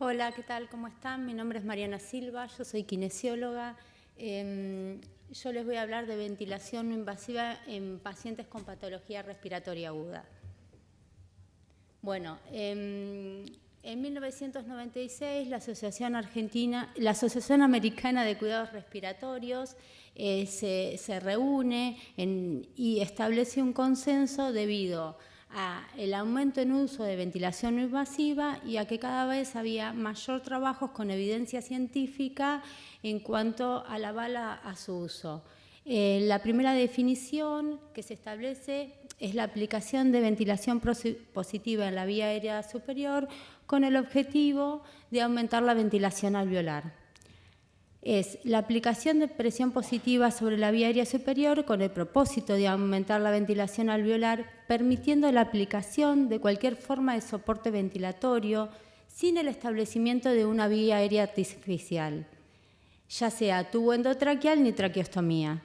Hola, ¿qué tal? ¿Cómo están? Mi nombre es Mariana Silva, yo soy kinesióloga. Yo les voy a hablar de ventilación no invasiva en pacientes con patología respiratoria aguda. Bueno, en 1996 la Asociación Americana de Cuidados Respiratorios se reúne y establece un consenso debido al aumento en uso de ventilación no invasiva y a que cada vez había mayor trabajos con evidencia científica en cuanto a la bala a su uso. La primera definición que se establece es la aplicación de ventilación positiva en la vía aérea superior con el objetivo de aumentar la ventilación alveolar. Es la aplicación de presión positiva sobre la vía aérea superior con el propósito de aumentar la ventilación alveolar, permitiendo la aplicación de cualquier forma de soporte ventilatorio sin el establecimiento de una vía aérea artificial, ya sea tubo endotraqueal ni traqueostomía.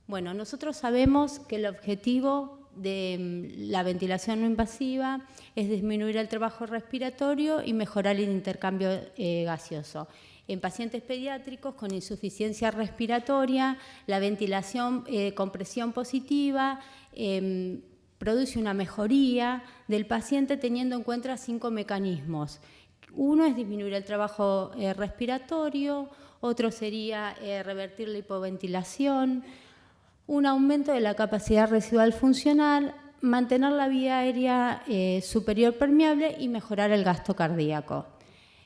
Bueno, nosotros sabemos que el objetivo de la ventilación no invasiva es disminuir el trabajo respiratorio y mejorar el intercambio gaseoso. En pacientes pediátricos con insuficiencia respiratoria, la ventilación con presión positiva produce una mejoría del paciente teniendo en cuenta 5 mecanismos. Uno es disminuir el trabajo respiratorio, otro sería revertir la hipoventilación, un aumento de la capacidad residual funcional, mantener la vía aérea superior permeable y mejorar el gasto cardíaco.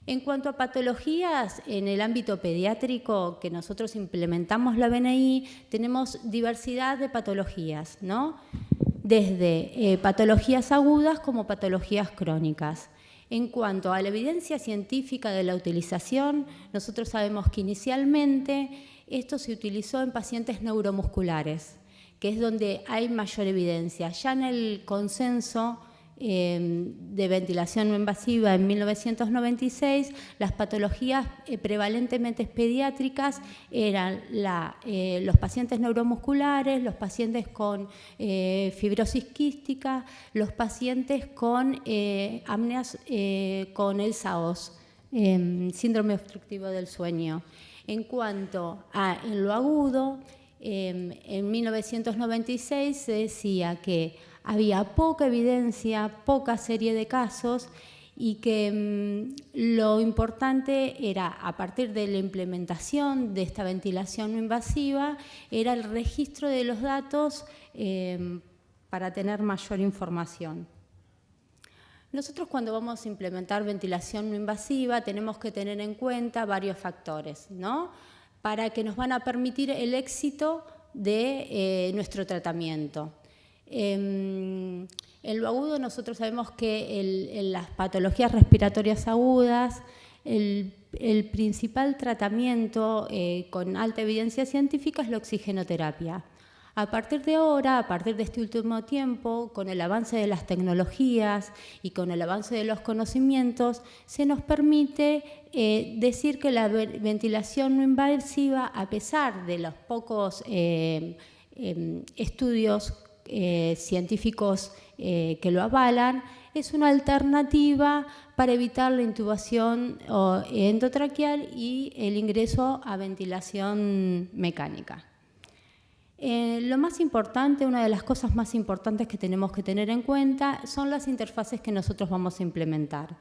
En cuanto a patologías, en el ámbito pediátrico que nosotros implementamos la VNI, tenemos diversidad de patologías, ¿no? Desde patologías agudas como patologías crónicas. En cuanto a la evidencia científica de la utilización, nosotros sabemos que inicialmente esto se utilizó en pacientes neuromusculares, que es donde hay mayor evidencia. Ya en el consenso de ventilación no invasiva en 1996, las patologías prevalentemente pediátricas eran los pacientes neuromusculares, los pacientes con fibrosis quística, los pacientes con apneas con el SAOS, síndrome obstructivo del sueño. En cuanto a en lo agudo, en 1996 se decía que había poca evidencia, poca serie de casos y que lo importante era, a partir de la implementación de esta ventilación no invasiva, era el registro de los datos para tener mayor información. Nosotros cuando vamos a implementar ventilación no invasiva tenemos que tener en cuenta varios factores, ¿no? Para que nos van a permitir el éxito de nuestro tratamiento. En lo agudo nosotros sabemos que en las patologías respiratorias agudas el principal tratamiento con alta evidencia científica es la oxigenoterapia. A partir de ahora, a partir de este último tiempo, con el avance de las tecnologías y con el avance de los conocimientos, se nos permite decir que la ventilación no invasiva, a pesar de los pocos estudios científicos que lo avalan, es una alternativa para evitar la intubación endotraqueal y el ingreso a ventilación mecánica. Lo más importante, una de las cosas más importantes que tenemos que tener en cuenta son las interfaces que nosotros vamos a implementar.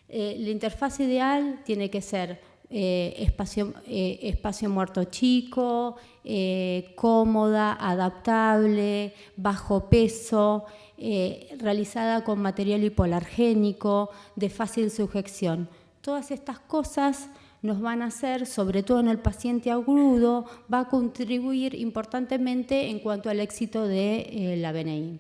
La interfaz ideal tiene que ser espacio muerto chico, cómoda, adaptable, bajo peso, realizada con material hipoalergénico, de fácil sujeción. Todas estas cosas nos van a hacer, sobre todo en el paciente agudo, va a contribuir importantemente en cuanto al éxito de la VNI.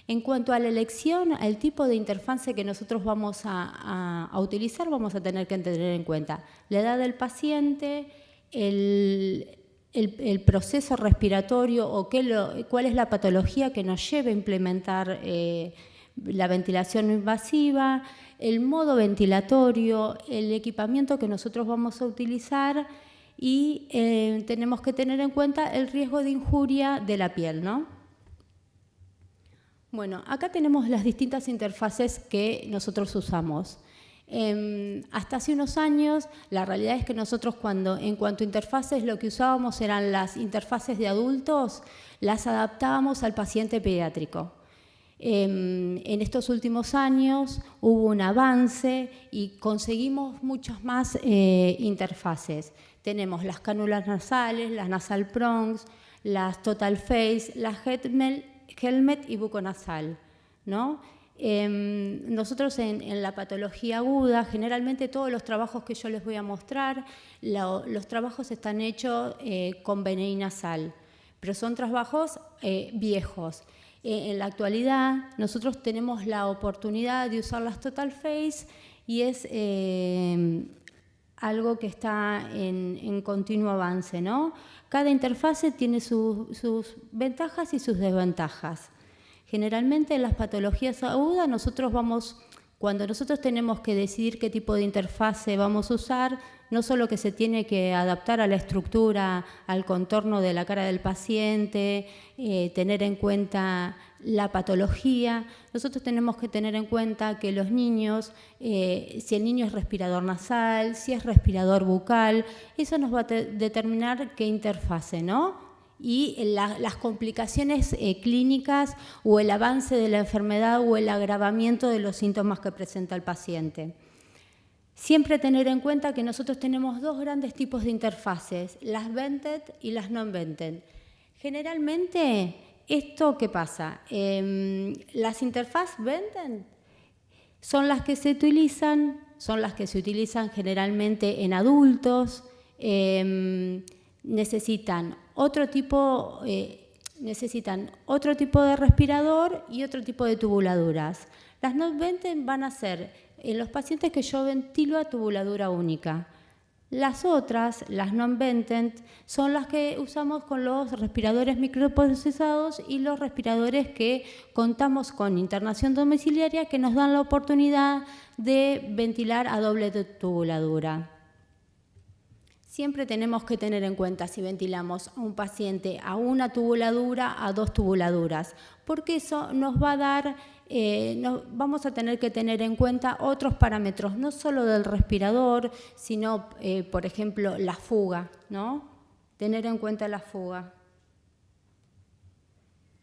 En cuanto a la elección, al tipo de interfase que nosotros vamos a utilizar, vamos a tener que tener en cuenta la edad del paciente, el proceso respiratorio o cuál es la patología que nos lleve a implementar la ventilación no invasiva, el modo ventilatorio, el equipamiento que nosotros vamos a utilizar y tenemos que tener en cuenta el riesgo de injuria de la piel, ¿no? Bueno, acá tenemos las distintas interfaces que nosotros usamos. Hasta hace unos años, la realidad es que nosotros en cuanto a interfaces, lo que usábamos eran las interfaces de adultos, las adaptábamos al paciente pediátrico. En estos últimos años hubo un avance y conseguimos muchas más interfaces. Tenemos las cánulas nasales, las nasal prongs, las total face, las helmet y buconasal, ¿no? Nosotros en la patología aguda, generalmente todos los trabajos que yo les voy a mostrar, los trabajos están hechos con BNI nasal, pero son trabajos viejos. En la actualidad, nosotros tenemos la oportunidad de usar las total face y es algo que está en continuo avance, ¿no? Cada interfase tiene sus ventajas y sus desventajas. Generalmente en las patologías agudas cuando nosotros tenemos que decidir qué tipo de interfase vamos a usar, no solo que se tiene que adaptar a la estructura, al contorno de la cara del paciente, tener en cuenta la patología, nosotros tenemos que tener en cuenta que los niños, si el niño es respirador nasal, si es respirador bucal, eso nos va a determinar qué interfase, ¿no? Y las complicaciones clínicas o el avance de la enfermedad o el agravamiento de los síntomas que presenta el paciente. Siempre tener en cuenta que nosotros tenemos dos grandes tipos de interfaces, las vented y las non-vented. Generalmente, ¿qué pasa? Las interfaces vented son las que se utilizan generalmente en adultos, necesitan otro tipo de respirador y otro tipo de tubuladuras. Las non-vented van a ser en los pacientes que yo ventilo a tubuladura única. Las otras, las non-vented, son las que usamos con los respiradores microprocesados y los respiradores que contamos con internación domiciliaria que nos dan la oportunidad de ventilar a doble tubuladura. Siempre tenemos que tener en cuenta si ventilamos a un paciente a una tubuladura, a dos tubuladuras, porque eso nos va a dar, vamos a tener que tener en cuenta otros parámetros, no solo del respirador, sino, por ejemplo, la fuga, ¿no? Tener en cuenta la fuga.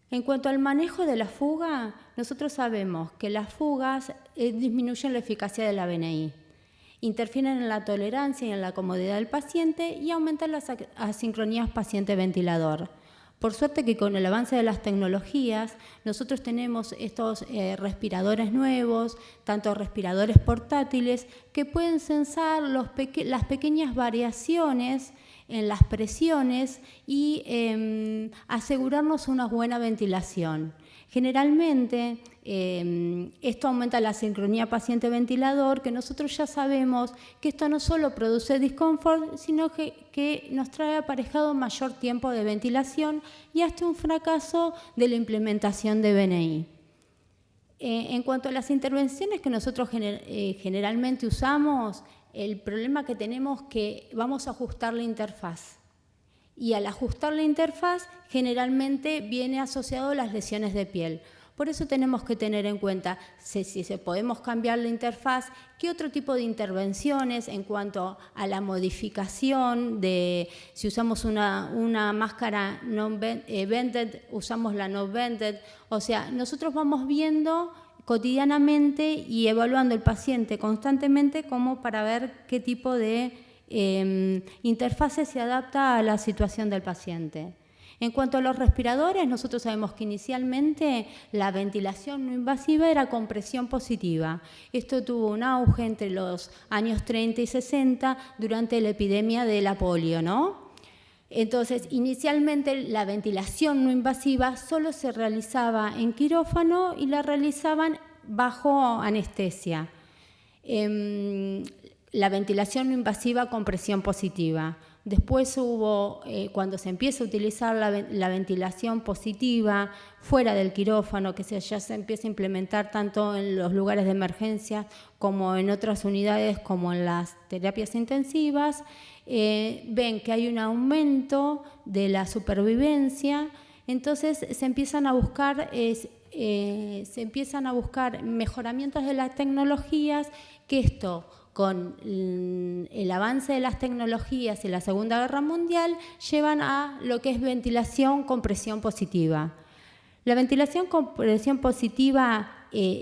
En cuanto al manejo de la fuga, nosotros sabemos que las fugas disminuyen la eficacia de la BNI. Interfieren en la tolerancia y en la comodidad del paciente y aumentan las asincronías paciente-ventilador. Por suerte que con el avance de las tecnologías, nosotros tenemos estos respiradores nuevos, tanto respiradores portátiles, que pueden censar las pequeñas variaciones en las presiones y asegurarnos una buena ventilación. Generalmente, esto aumenta la sincronía paciente-ventilador, que nosotros ya sabemos que esto no solo produce disconfort, sino que nos trae aparejado mayor tiempo de ventilación y hasta un fracaso de la implementación de BNI. En cuanto a las intervenciones que nosotros generalmente usamos, el problema que tenemos es que vamos a ajustar la interfaz. Y al ajustar la interfaz, generalmente viene asociado a las lesiones de piel. Por eso tenemos que tener en cuenta si podemos cambiar la interfaz, qué otro tipo de intervenciones en cuanto a la modificación de, si usamos una máscara vented, usamos la no vented. O sea, nosotros vamos viendo cotidianamente y evaluando el paciente constantemente como para ver qué tipo de interfase se adapta a la situación del paciente. En cuanto a los respiradores, nosotros sabemos que inicialmente la ventilación no invasiva era con presión positiva. Esto tuvo un auge entre los años 30 y 60 durante la epidemia de la polio, ¿no? Entonces, inicialmente la ventilación no invasiva solo se realizaba en quirófano y la realizaban bajo anestesia. La ventilación no invasiva con presión positiva. Después hubo, cuando se empieza a utilizar la ventilación positiva fuera del quirófano, que ya se empieza a implementar tanto en los lugares de emergencia como en otras unidades como en las terapias intensivas, ven que hay un aumento de la supervivencia, entonces se empiezan a buscar se empiezan a buscar mejoramientos de las tecnologías, que esto, con el avance de las tecnologías y la Segunda Guerra Mundial, llevan a lo que es ventilación con presión positiva. La ventilación con presión positiva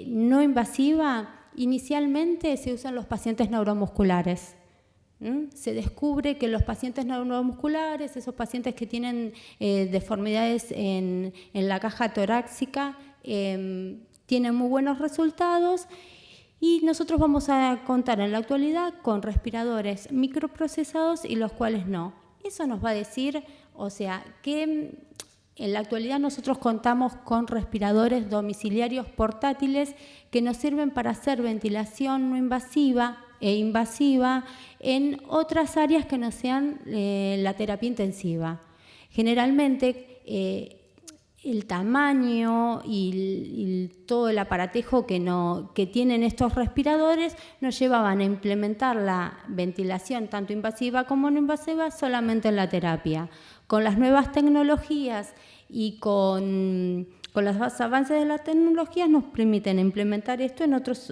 no invasiva, inicialmente se usa en los pacientes neuromusculares. Se descubre que los pacientes neuromusculares, esos pacientes que tienen deformidades en la caja torácica, tienen muy buenos resultados. Y nosotros vamos a contar en la actualidad con respiradores microprocesados y los cuales no. Eso nos va a decir, o sea, que en la actualidad nosotros contamos con respiradores domiciliarios portátiles que nos sirven para hacer ventilación no invasiva e invasiva en otras áreas que no sean la terapia intensiva. Generalmente, el tamaño y todo el aparatejo que tienen estos respiradores nos llevaban a implementar la ventilación tanto invasiva como no invasiva solamente en la terapia. Con las nuevas tecnologías y con los avances de las tecnologías nos permiten implementar esto en otros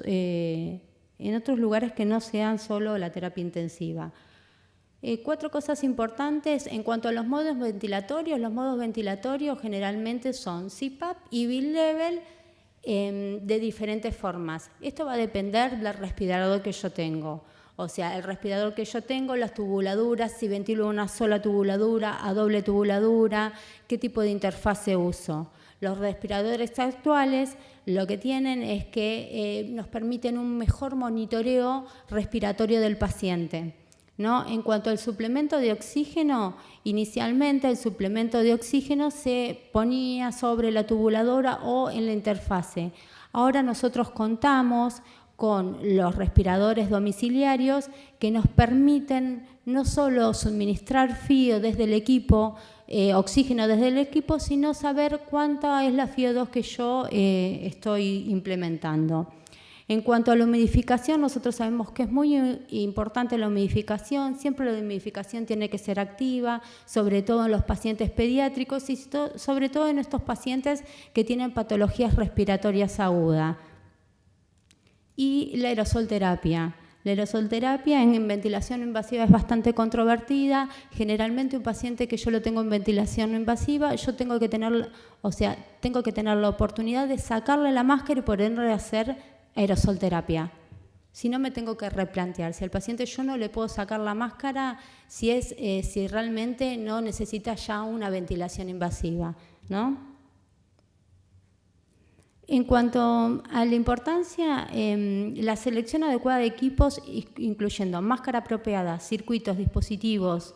lugares que no sean solo la terapia intensiva. 4 cosas importantes en cuanto a los modos ventilatorios. Los modos ventilatorios generalmente son CPAP y bilevel de diferentes formas. Esto va a depender del respirador que yo tengo. O sea, el respirador que yo tengo, las tubuladuras, si ventilo una sola tubuladura, a doble tubuladura, qué tipo de interfase uso. Los respiradores actuales lo que tienen es que nos permiten un mejor monitoreo respiratorio del paciente, ¿no? En cuanto al suplemento de oxígeno, inicialmente el suplemento de oxígeno se ponía sobre la tubuladora o en la interfase. Ahora nosotros contamos con los respiradores domiciliarios que nos permiten no solo suministrar FiO desde el equipo, oxígeno desde el equipo, sino saber cuánta es la FiO2 que yo estoy implementando. En cuanto a la humidificación, nosotros sabemos que es muy importante la humidificación. Siempre la humidificación tiene que ser activa, sobre todo en los pacientes pediátricos y sobre todo en estos pacientes que tienen patologías respiratorias agudas. Y la aerosolterapia. La aerosolterapia en ventilación invasiva es bastante controvertida. Generalmente un paciente que yo lo tengo en ventilación no invasiva, yo tengo que tener la oportunidad de sacarle la máscara y poderle hacer aerosolterapia. Si no, me tengo que replantear. Si al paciente yo no le puedo sacar la máscara, si realmente no necesita ya una ventilación invasiva, ¿no? En cuanto a la importancia, la selección adecuada de equipos, incluyendo máscara apropiada, circuitos, dispositivos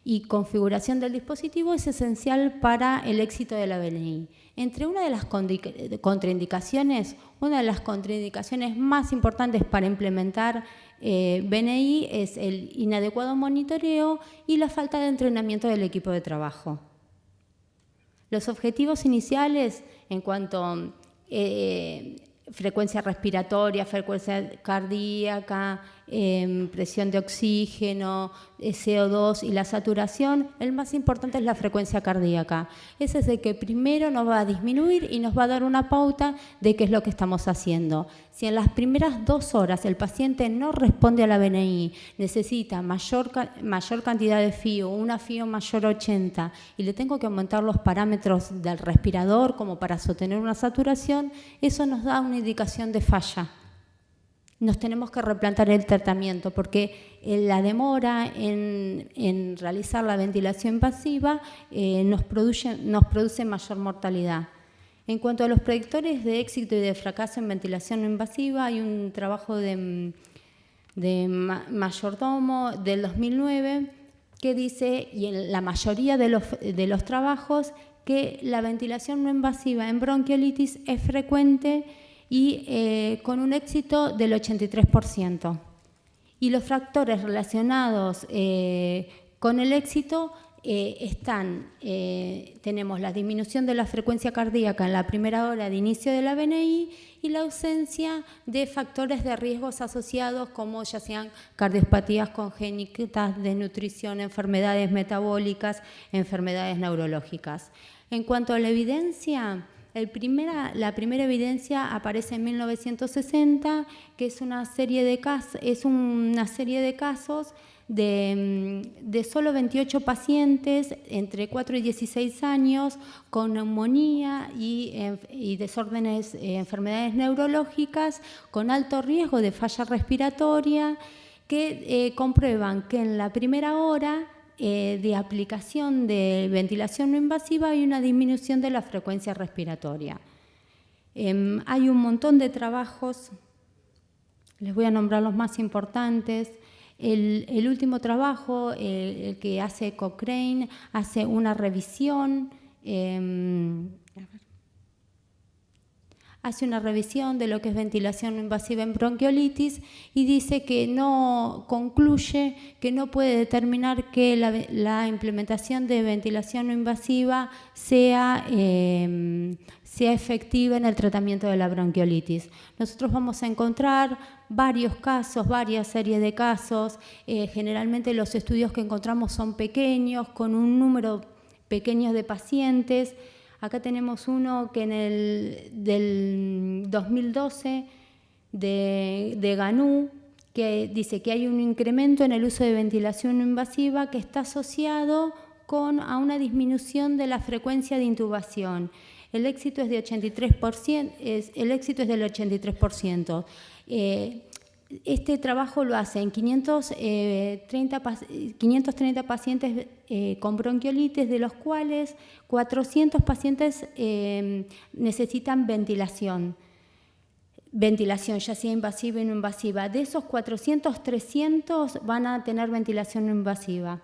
y configuración del dispositivo, es esencial para el éxito de la BNI. Entre una de las contraindicaciones más importantes para implementar BNI es el inadecuado monitoreo y la falta de entrenamiento del equipo de trabajo. Los objetivos iniciales en cuanto a frecuencia respiratoria, frecuencia cardíaca, presión de oxígeno, CO2 y la saturación, el más importante es la frecuencia cardíaca. Ese es el que primero nos va a disminuir y nos va a dar una pauta de qué es lo que estamos haciendo. Si en las primeras 2 horas el paciente no responde a la BNI, necesita mayor cantidad de FiO, una FiO mayor a 80, y le tengo que aumentar los parámetros del respirador como para sostener una saturación, eso nos da una indicación de falla. Nos tenemos que replantear el tratamiento porque la demora en realizar la ventilación invasiva nos produce mayor mortalidad. En cuanto a los predictores de éxito y de fracaso en ventilación no invasiva, hay un trabajo de Mayordomo del 2009 que dice, y en la mayoría de los trabajos, que la ventilación no invasiva en bronquiolitis es frecuente y con un éxito del 83%. Y los factores relacionados con el éxito tenemos la disminución de la frecuencia cardíaca en la primera hora de inicio de la BNI y la ausencia de factores de riesgos asociados como ya sean cardiopatías congénitas, desnutrición, enfermedades metabólicas, enfermedades neurológicas. En cuanto a la evidencia, La primera evidencia aparece en 1960, que es una serie de casos de solo 28 pacientes entre 4 y 16 años con neumonía y desórdenes, enfermedades neurológicas con alto riesgo de falla respiratoria, que comprueban que en la primera hora de aplicación de ventilación no invasiva hay una disminución de la frecuencia respiratoria. Hay un montón de trabajos, les voy a nombrar los más importantes. El último trabajo, el que hace Cochrane, hace una revisión, hace una revisión de lo que es ventilación no invasiva en bronquiolitis y dice que concluye que no puede determinar que la implementación de ventilación no invasiva sea efectiva en el tratamiento de la bronquiolitis. Nosotros vamos a encontrar varios casos, varias series de casos. Generalmente los estudios que encontramos son pequeños, con un número pequeño de pacientes. Acá tenemos uno que del 2012 de GANU, que dice que hay un incremento en el uso de ventilación no invasiva que está asociado a una disminución de la frecuencia de intubación. El éxito es de 83%, el éxito es del 83%. Este trabajo lo hacen 530 pacientes con bronquiolitis, de los cuales 400 pacientes necesitan ventilación ya sea invasiva y no invasiva. De esos 400, 300 van a tener ventilación no invasiva.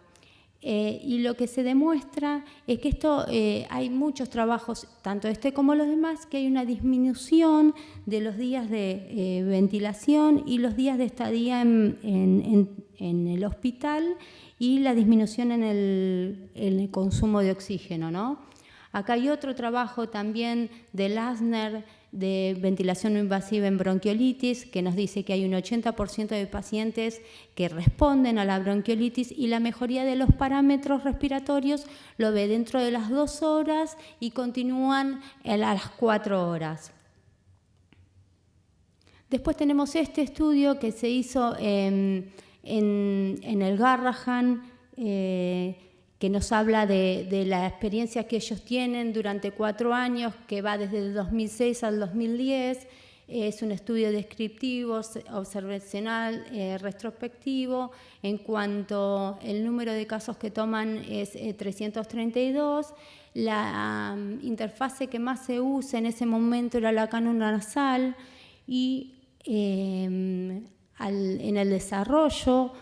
Y lo que se demuestra es que hay muchos trabajos, tanto este como los demás, que hay una disminución de los días de ventilación y los días de estadía en el hospital y la disminución en el consumo de oxígeno, ¿no? Acá hay otro trabajo también de Lassner, de ventilación no invasiva en bronquiolitis, que nos dice que hay un 80% de pacientes que responden a la bronquiolitis y la mejoría de los parámetros respiratorios lo ve dentro de las 2 horas y continúan a las 4 horas. Después tenemos este estudio que se hizo en el Garrahan, que nos habla de la experiencia que ellos tienen durante 4 años, que va desde el 2006 al 2010. Es un estudio descriptivo, observacional, retrospectivo. En cuanto al número de casos que toman es 332. La interfase que más se usa en ese momento era la cánula nasal y en el desarrollo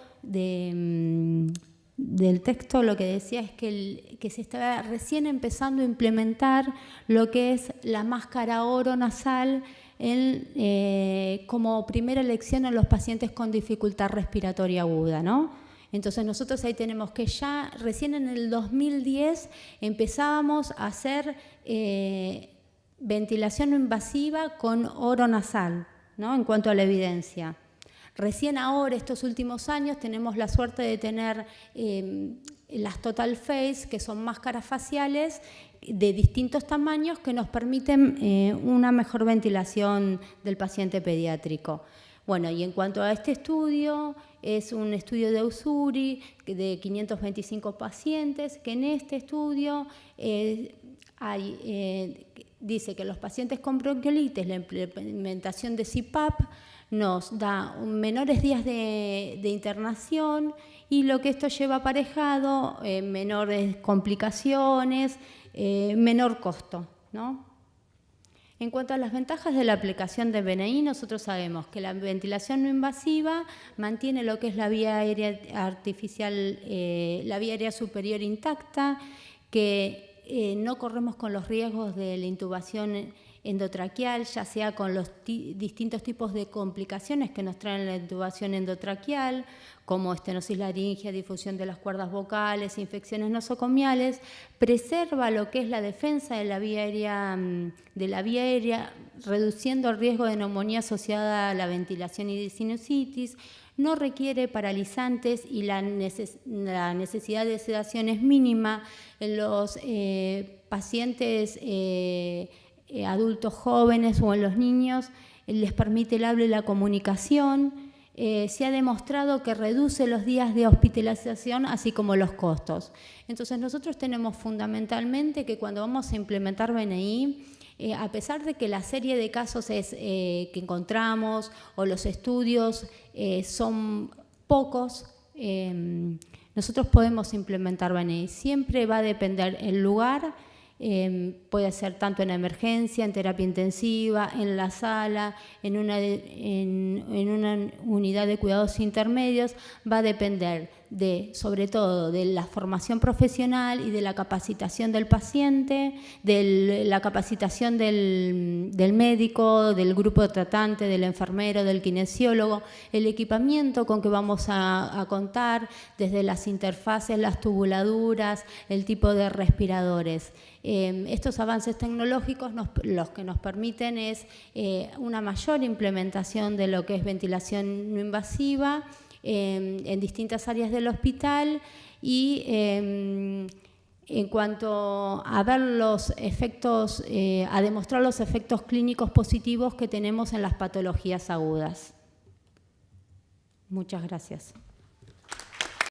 del texto lo que decía es que se estaba recién empezando a implementar lo que es la máscara oronasal como primera elección en los pacientes con dificultad respiratoria aguda, ¿no? Entonces nosotros ahí tenemos que ya recién en el 2010 empezábamos a hacer ventilación no invasiva con oronasal, ¿no? En cuanto a la evidencia. Recién ahora, estos últimos años, tenemos la suerte de tener las Total Face, que son máscaras faciales de distintos tamaños que nos permiten una mejor ventilación del paciente pediátrico. Bueno, y en cuanto a este estudio, es un estudio de Ussuri de 525 pacientes, que en este estudio dice que los pacientes con bronquiolitis, la implementación de CPAP, nos da menores días de internación y lo que esto lleva aparejado, menores complicaciones, menor costo, ¿no? En cuanto a las ventajas de la aplicación de BNI, nosotros sabemos que la ventilación no invasiva mantiene lo que es la vía aérea artificial, la vía aérea superior intacta, que no corremos con los riesgos de la intubación endotraqueal, ya sea con los distintos tipos de complicaciones que nos traen la intubación endotraqueal, como estenosis laringea, difusión de las cuerdas vocales, infecciones nosocomiales, preserva lo que es la defensa de la vía aérea, reduciendo el riesgo de neumonía asociada a la ventilación y de sinusitis, no requiere paralizantes y la necesidad de sedación es mínima en los pacientes adultos jóvenes o en los niños les permite el habla y la comunicación. Se ha demostrado que reduce los días de hospitalización, así como los costos. Entonces, nosotros tenemos fundamentalmente que cuando vamos a implementar BNI, a pesar de que la serie de casos que encontramos o los estudios son pocos, nosotros podemos implementar BNI. Siempre va a depender el lugar. Puede ser tanto en emergencia, en terapia intensiva, en la sala, en una unidad de cuidados intermedios. Va a depender sobre todo de la formación profesional y de la capacitación del paciente, de la capacitación del médico, del grupo tratante, del enfermero, del kinesiólogo, el equipamiento con que vamos a contar, desde las interfaces, las tubuladuras, el tipo de respiradores. Estos avances tecnológicos los que nos permiten es una mayor implementación de lo que es ventilación no invasiva en distintas áreas del hospital y en cuanto a ver los efectos, a demostrar los efectos clínicos positivos que tenemos en las patologías agudas. Muchas gracias.